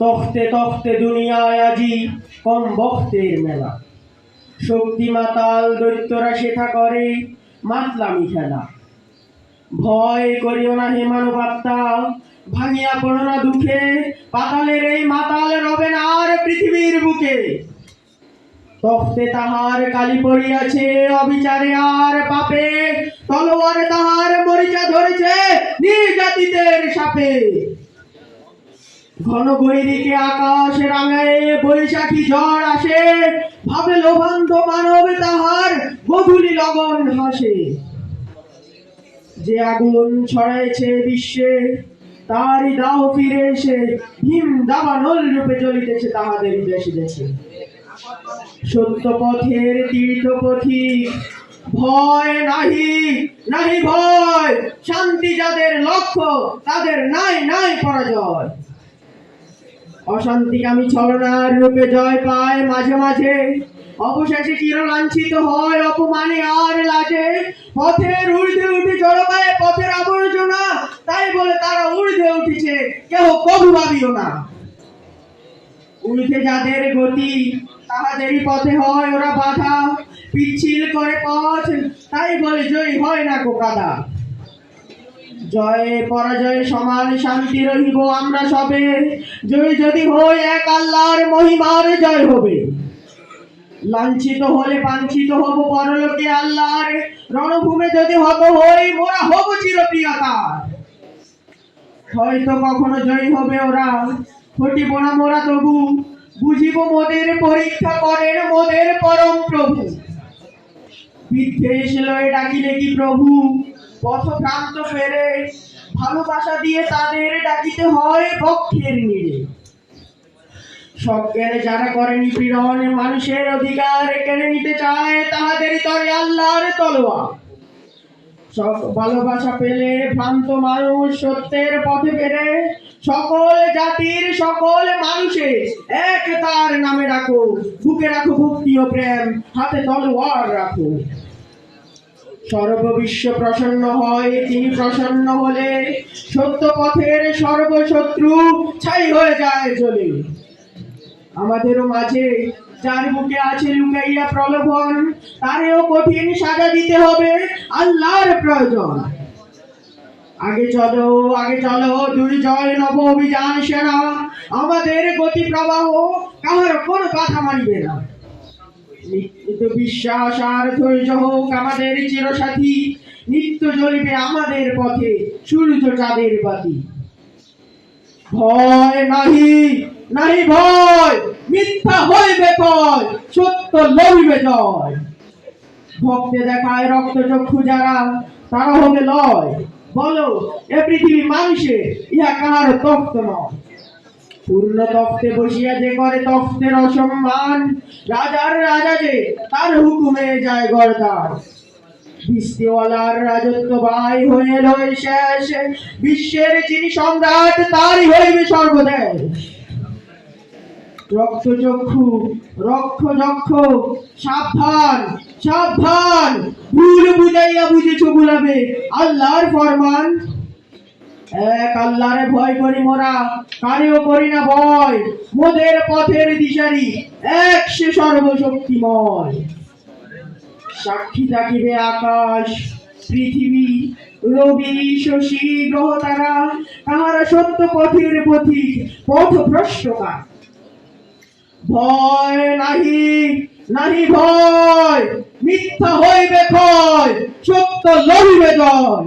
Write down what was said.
তখতে তখতে দুনিয়ায় আজি কম বক্তের মেলা, শক্তি মাতাল দৈত্যরা শেখা করে মাতলামি খেলা। ভয় করিও না হে মানবাত্মা, ভাঙিয়া পড়ো না দুঃখে, পাতালের এই মাতাল রবে না আর পৃথিবীর বুকে। তখতে তাহার কালি পড়িয়াছে অবিচারে আর পাপে, তলোয়ারে তাহার মরিচা ধরেছে নির্যাতিতের সাপে। ঘন গৈরিকে আকাশ রাঙায় বৈশাখী ঝড় আসে, ভাবে লোভান্ধ মানব তাহার গধূলি লগন হাসে। যে আগুন ছড়াইছে বিশ্বে তারই দাহ ফিরে এসে, হিম দাবানল রূপে জ্বলিতেছে তাহাদের দেশে দেশে। সত্য পথের তীর্থ পথিক ভয় নাহি, নাহি ভয়, শান্তি যাদের লক্ষ্য তাদের নাই নাই পরাজয়। অশান্তিকামী ছলনার রূপে জয় পায় মাঝে মাঝে, অবশেষে চিরলাঞ্ছিত হয় অপমানে আর লাজে। পথের ঊর্ধ্বে উঠে জড় পায় পথের আবর্জনা, তাই বলে তারা ঊর্ধ্বে উঠেছে কেহ কবু ভাবিও না। ঊর্ধ্বে যাদের গতি তাহাদেরই পথে হয় ওরা বাধা, পিচ্ছিল করে পথ তাই বলে জয় হয় না কোকাদা। জয় পরাজয় সমান শান্তি রহিব আমরা সবে, জয় যদি হই এক আল্লাহর মহিমার জয় হবে। লাঞ্ছিত হলে বাঞ্ছিত হব পরলোকে আল্লাহর, রণভূমে যদি হত হই মোরা হব চিরপ্রিয়তার। হয়তো কখনো জয় হবে ওরা, ঘটিব না মোরা তবু, বুঝিব মোদের পরীক্ষা করেন মোদের পরম প্রভু। বিদ্বেষ লয়ে ডাকিলে কি প্রভু পথভ্রান্ত ফেরে, ভালোবাসা দিয়ে তাদের ডাকিতে হয় পক্ষের নিড়ে। সজ্ঞানে যারা করে নিপীড়ন মানুষের অধিকার কেড়ে নিতে চায়, তাহাদের তরে আল্লাহর তলোয়ার। ভালোবাসা পেলে ভ্রান্ত মানুষ সত্যের পথে ফেরে, সকল জাতির সকল মানুষের এক তার নামে ডাকো, বুকে রাখো ভক্তি ও প্রেম, হাতে তলোয়ার রাখো। সর্ববিশ্ব প্রসন্ন হয় তিনি প্রসন্ন হলে, সত্য পথের সর্বশত্রু ছাই হয়ে যায় জ্বলে। আমাদেরও মাঝে যার বুকে আছে লুকাইয়া প্রলোভন, তারেও কঠিন সাজা দিতে হবে আল্লাহর প্রয়োজন। আগে চলো দুর্জয় নব অভিযান সেনা, আমাদের গতি প্রবাহ কাহার কোনো কথা মানবে না। নিত্য বিশ্বাস আর ধৈর্য হোক আমাদের চিরসাথী, নিত্য জ্বলিবে আমাদের পথে সূর্য চাঁদের বাতি। ভয় নাহি, নাহি ভয়, মিথ্যা হইবে কয়, সত্য লইবে জয়। ভক্তে দেখায় রক্ত চক্ষু যারা তারা হবে লয়, বলো এ পৃথিবী মানুষের ইহা কাহার তখ্ত নয়। পূর্ণ তখ্তে বসিয়া যে করে তখ্তের অসম্মান, রাজার রাজা যে তার হুকুমে যায় গর্দার। বিস্তিওয়ালার রাজত্ব বাই হয়ে রয়ে শেষ, বিশ্বের যিনি সম্রাট তারই হইবে সর্বদেশ। রক্ত চক্ষু রক্ষ যক্ষ সাবধান সাবধান, ভুল বুঝাইয়া বুঝেছ গুলাবে আল্লাহর ফরমান। এক আল্লাহরে ভয় করি মোরা, কারেও করি না ভয়, মোদের পথের দিশারি এক সে সর্বশক্তিময়। সাক্ষী থাকিবে আকাশ পৃথিবী রবি শশী গ্রহ তারা, তাহারা সত্য পথের পথিক পথ ভ্রষ্টকার। ভয় নাহি, নাহি ভয়, মিথ্যা হইবে ক্ষয়, সত্য লইবে জয়।